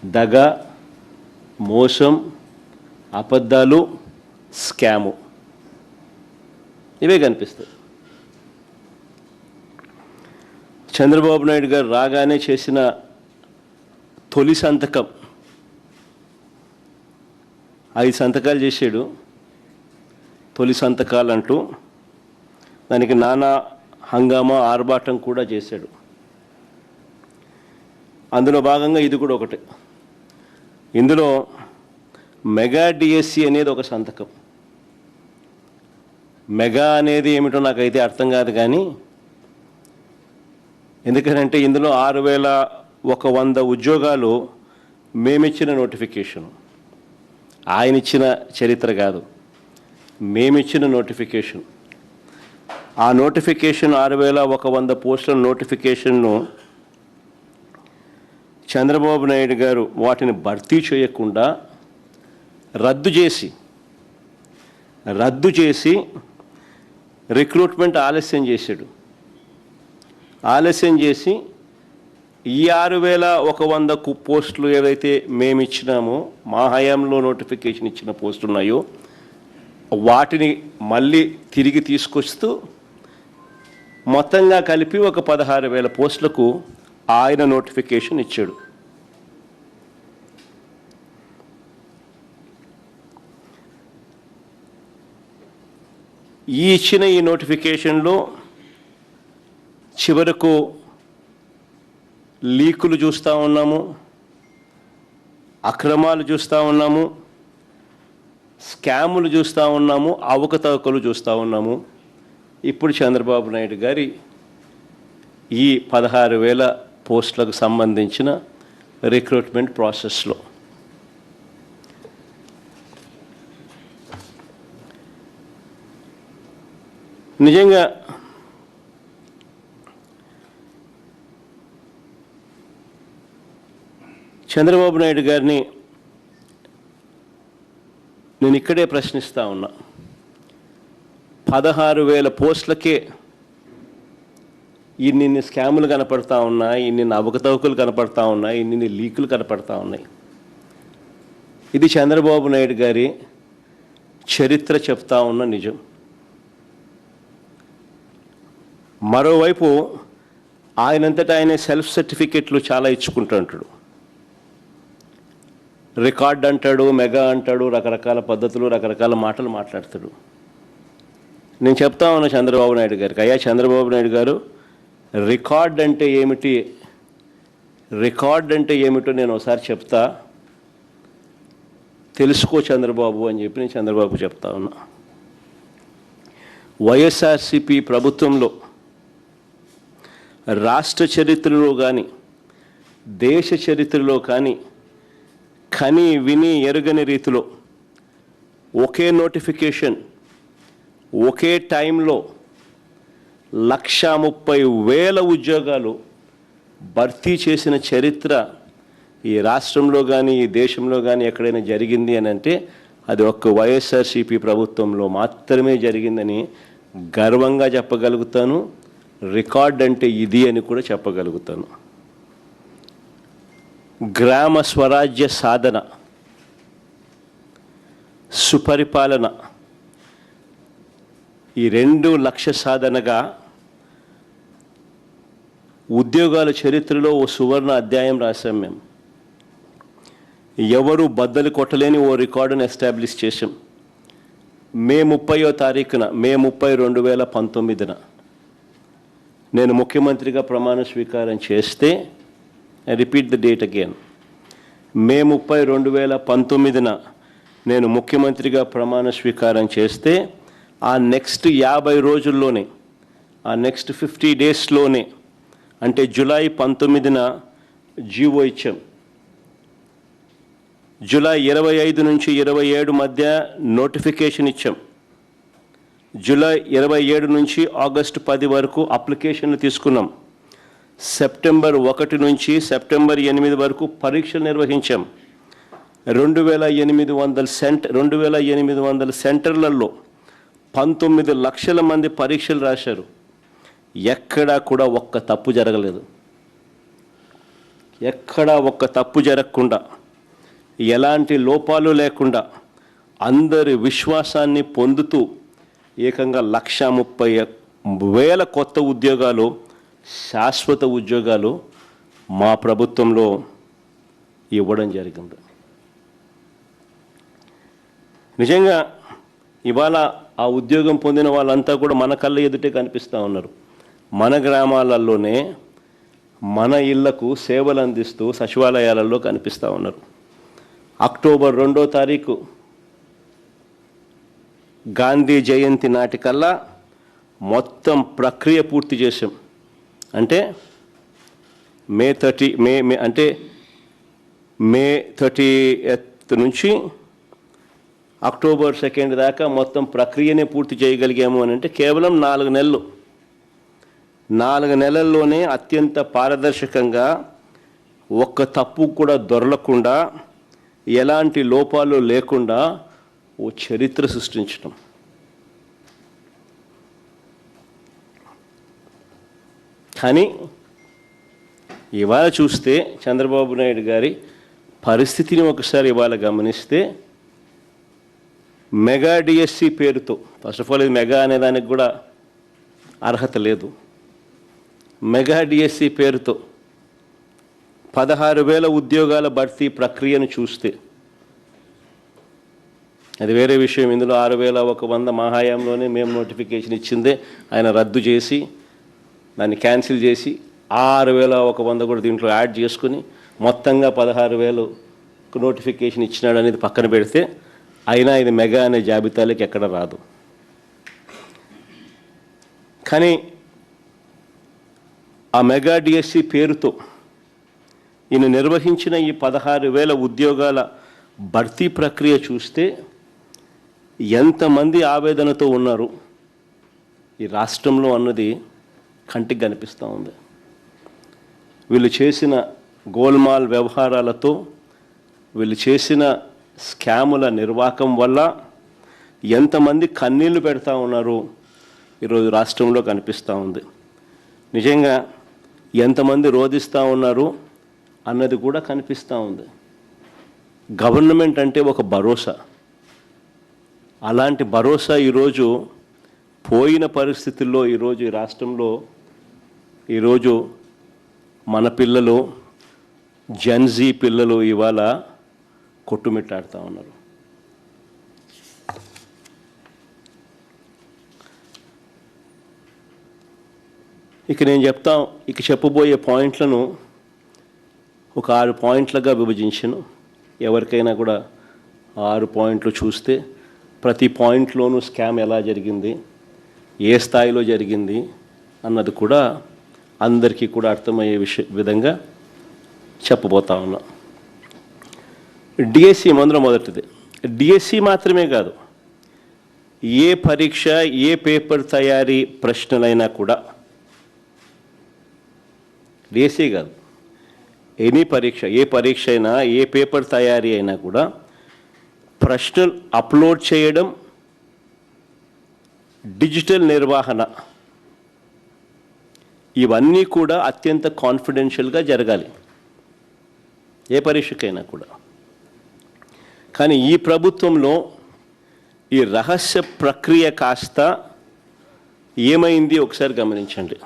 దగ, మోసం, అబద్ధాలు, స్కాము ఇవే కనిపిస్తాయి. చంద్రబాబు నాయుడు గారు రాగానే చేసిన తొలి సంతకం 5 సంతకాలు చేశాడు. తొలి సంతకాలు అంటూ దానికి నానా హంగామా ఆర్భాటం కూడా చేశాడు. అందులో భాగంగా ఇది కూడా ఒకటి. ఇందులో మెగా డిఎస్సి అనేది ఒక సంతకం. మెగా అనేది ఏమిటో నాకైతే అర్థం కాదు, కానీ ఎందుకంటే ఇందులో 6100 ఉద్యోగాలు మేమిచ్చిన నోటిఫికేషను, ఆయన ఇచ్చిన చరిత్ర కాదు, మేమిచ్చిన నోటిఫికేషన్. ఆ నోటిఫికేషన్ 6100 పోస్టుల నోటిఫికేషన్ను చంద్రబాబు నాయుడు గారు వాటిని భర్తీ చేయకుండా రద్దు చేసి రిక్రూట్మెంట్ ఆలస్యం చేశాడు. ఆలస్యం చేసి ఈ 6100 పోస్టులు ఏవైతే మేము ఇచ్చినామో, మా హయాంలో నోటిఫికేషన్ ఇచ్చిన పోస్టులు ఉన్నాయో వాటిని మళ్ళీ తిరిగి తీసుకొస్తూ మొత్తంగా కలిపి ఒక 16,000 పోస్టులకు ఆయన నోటిఫికేషన్ ఇచ్చాడు. ఇచ్చిన ఈ నోటిఫికేషన్లో చివరకు లీకులు చూస్తూ ఉన్నాము, అక్రమాలు చూస్తూ ఉన్నాము, స్కాములు చూస్తూ ఉన్నాము, అవకతవకలు చూస్తూ ఉన్నాము. ఇప్పుడు చంద్రబాబు నాయుడు గారి ఈ 16,000 పోస్టులకు సంబంధించిన రిక్రూట్మెంట్ ప్రాసెస్లో నిజంగా చంద్రబాబు నాయుడు గారిని నేను ఇక్కడే ప్రశ్నిస్తూ ఉన్నా. 16,000 పోస్టులకే ఇన్ని స్కాములు కనపడతా ఉన్నాయి, ఇన్ని అవకతవకలు కనపడతా ఉన్నాయి, ఇన్ని లీకులు కనపడతా ఉన్నాయి. ఇది చంద్రబాబు నాయుడు గారి చరిత్ర చెప్తా ఉన్న నిజం. మరోవైపు ఆయనంతటా ఆయన సెల్ఫ్ సర్టిఫికెట్లు చాలా ఇచ్చుకుంటుంటాడు. రికార్డ్ అంటాడు, మెగా అంటాడు, రకరకాల పద్ధతులు, రకరకాల మాటలు మాట్లాడతాడు. నేను చెప్తా ఉన్నా చంద్రబాబు నాయుడు గారికి, అయ్యా చంద్రబాబు నాయుడు గారు, రికార్డ్ అంటే ఏమిటో నేను ఒకసారి చెప్తా, తెలుసుకో చంద్రబాబు అని చెప్పి నేను చంద్రబాబు చెప్తా ఉన్నా. వైఎస్ఆర్సిపి ప్రభుత్వంలో రాష్ట్ర చరిత్రలో కానీ దేశ చరిత్రలో కానీ కని విని ఎరుగని రీతిలో ఒకే నోటిఫికేషన్ ఒకే టైంలో 130,000 ఉద్యోగాలు భర్తీ చేసిన చరిత్ర ఈ రాష్ట్రంలో కానీ ఈ దేశంలో కానీ ఎక్కడైనా జరిగింది అని అంటే అది ఒక్క వైఎస్ఆర్సీపీ ప్రభుత్వంలో మాత్రమే జరిగిందని గర్వంగా చెప్పగలుగుతాను. రికార్డ్ అంటే ఇది అని కూడా చెప్పగలుగుతాను. గ్రామ స్వరాజ్య సాధన, సుపరిపాలన, ఈ 2 లక్ష్య సాధనగా ఉద్యోగాల చరిత్రలో ఓ సువర్ణ అధ్యాయం రాశాం. ఎవరు బద్దలు కొట్టలేని ఓ రికార్డును ఎస్టాబ్లిష్ చేశాం. మే 30వ తారీఖున, మే 30, 2019 నేను ముఖ్యమంత్రిగా ప్రమాణ స్వీకారం చేస్తే, I repeat the date again, May 30, 2019 నేను ముఖ్యమంత్రిగా ప్రమాణ స్వీకారం చేస్తే ఆ నెక్స్ట్ 50 రోజుల్లోనే, ఆ నెక్స్ట్ 50 డేస్లోనే, అంటే జూలై 19 జీవో ఇచ్చాం. జూలై 25 నుంచి 27 మధ్య నోటిఫికేషన్ ఇచ్చాం. జూలై 27 నుంచి ఆగస్టు 10 వరకు అప్లికేషన్లు తీసుకున్నాం. సెప్టెంబర్ 1 నుంచి సెప్టెంబర్ 8 వరకు పరీక్షలు నిర్వహించాం. 2,800 సెంటర్లలో 19 లక్షల మంది పరీక్షలు రాశారు. ఎక్కడా కూడా ఒక్క తప్పు జరగలేదు. ఎక్కడ ఒక్క తప్పు జరగకుండా, ఎలాంటి లోపాలు లేకుండా అందరి విశ్వాసాన్ని పొందుతూ ఏకంగా 1,30,000 కొత్త ఉద్యోగాలు, శాశ్వత ఉద్యోగాలు మా ప్రభుత్వంలో ఇవ్వడం జరిగింది. నిజంగా ఇవాళ ఆ ఉద్యోగం పొందిన వాళ్ళంతా కూడా మన కళ్ళ ఎదుటే కనిపిస్తూ ఉన్నారు. మన గ్రామాలలోనే మన ఇళ్లకు సేవలు అందిస్తూ సచివాలయాలలో కనిపిస్తూ ఉన్నారు. అక్టోబర్ 2వ తారీఖు గాంధీ జయంతి నాటికల్లా మొత్తం ప్రక్రియ పూర్తి చేసాం. అంటే మే 30th నుంచి అక్టోబర్ 2 దాకా మొత్తం ప్రక్రియనే పూర్తి చేయగలిగాము అని అంటే కేవలం 4 నెలలు. 4 నెలల్లోనే అత్యంత పారదర్శకంగా, ఒక్క తప్పు కూడా దొరలకుండా, ఎలాంటి లోపాలు లేకుండా ఓ చరిత్ర సృష్టించడం. కానీ ఇవాళ చూస్తే చంద్రబాబు నాయుడు గారి పరిస్థితిని ఒకసారి ఇవాళ గమనిస్తే, మెగా డిఎస్సి పేరుతో, ఫస్ట్ ఆఫ్ ఆల్ ఇది మెగా అనేదానికి కూడా అర్హత లేదు. మెగా డిఎస్సి పేరుతో 16,000 ఉద్యోగాల భర్తీ ప్రక్రియను చూస్తే, అది వేరే విషయం. ఇందులో 6,100 మా హయాంలోనే మేము నోటిఫికేషన్ ఇచ్చిందే ఆయన రద్దు చేసి దాన్ని క్యాన్సిల్ చేసి 6,100 కూడా దీంట్లో యాడ్ చేసుకుని మొత్తంగా 16,000 నోటిఫికేషన్ ఇచ్చినాడు అనేది పక్కన పెడితే, అయినా ఇది మెగా అనే జాబితాలోకి ఎక్కడ రాదు. కానీ ఆ మెగా డిఎస్సి పేరుతో ఈయన నిర్వహించిన ఈ 16,000 ఉద్యోగాల భర్తీ ప్రక్రియ చూస్తే ఎంతమంది ఆవేదనతో ఉన్నారు ఈ రాష్ట్రంలో అన్నది కంటికి కనిపిస్తూ ఉంది. వీళ్ళు చేసిన గోల్మాల్ వ్యవహారాలతో, వీళ్ళు చేసిన స్కాముల నిర్వాకం వల్ల ఎంతమంది కన్నీళ్లు పెడతా ఉన్నారు ఈరోజు రాష్ట్రంలో కనిపిస్తూ ఉంది. నిజంగా ఎంతమంది రోధిస్తూ ఉన్నారు అన్నది కూడా కనిపిస్తూ ఉంది. గవర్నమెంట్ అంటే ఒక భరోసా. అలాంటి భరోసా ఈరోజు పోయిన పరిస్థితుల్లో ఈరోజు ఈ రాష్ట్రంలో ఈరోజు మన పిల్లలు, జెన్జీ పిల్లలు ఇవాళ కొట్టుమిట్టాడుతూ ఉన్నారు. ఇక చెప్పబోయే పాయింట్లను ఒక 6 పాయింట్లుగా విభజించాను. ఎవరికైనా కూడా 6 పాయింట్లు చూస్తే ప్రతి పాయింట్లోనూ స్కామ్ ఎలా జరిగింది, ఏ స్థాయిలో జరిగింది అన్నది కూడా అందరికీ కూడా అర్థమయ్యే విధంగా చెప్పబోతా ఉన్నా. డిఎస్సి మొదటిది. డిఎస్సి మాత్రమే కాదు, ఏ పరీక్ష, ఏ పేపర్ తయారీ ప్రశ్నలైనా కూడా, డిఎస్సి కాదు, ఎనీ పరీక్ష, ఏ పరీక్ష అయినా, ఏ పేపర్ తయారీ అయినా కూడా ప్రశ్నలు అప్లోడ్ చేయడం, డిజిటల్ నిర్వహణ, ఇవన్నీ కూడా అత్యంత కాన్ఫిడెన్షియల్గా జరగాలి ఏ పరీక్షకైనా కూడా. కానీ ఈ ప్రభుత్వంలో ఈ రహస్య ప్రక్రియ కాస్త ఏమైంది ఒకసారి గమనించండి.